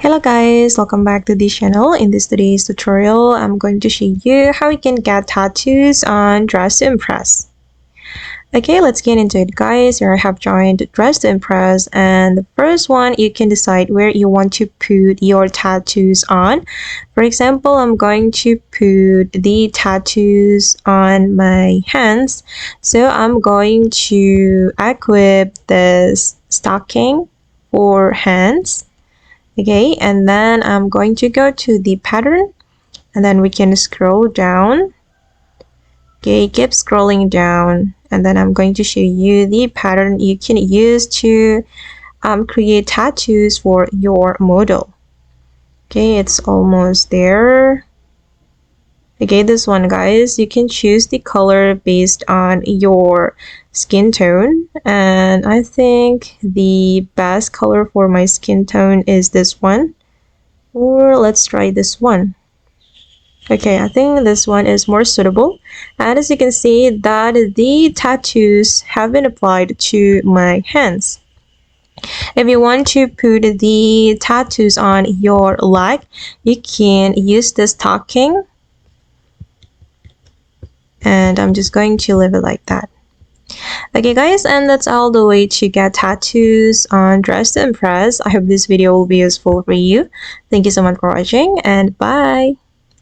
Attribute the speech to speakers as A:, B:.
A: Hello guys, welcome back to this channel. In today's tutorial, I'm going to show you how you can get tattoos on Dress to Impress. Okay, let's get into it guys. Here I have joined Dress to Impress, and the first one, you can decide where you want to put your tattoos on. For example, I'm going to put the tattoos on my hands. So I'm going to equip this stocking for hands. Okay, and then I'm going to go to the pattern, and then we can scroll down. Okay, keep scrolling down, and then I'm going to show you the pattern you can use to create tattoos for your model. Okay, it's almost there. Okay, this one guys, you can choose the color based on your skin tone, and I think the best color for my skin tone is this one, or let's try this one. Okay, I think this one is more suitable, and as you can see that the tattoos have been applied to my hands. If you want to put the tattoos on your leg, you can use the stocking, and I'm just going to leave it like that. Okay guys, and that's all the way to get tattoos on Dress to Impress. I hope this video will be useful for you. Thank you so much for watching, and bye!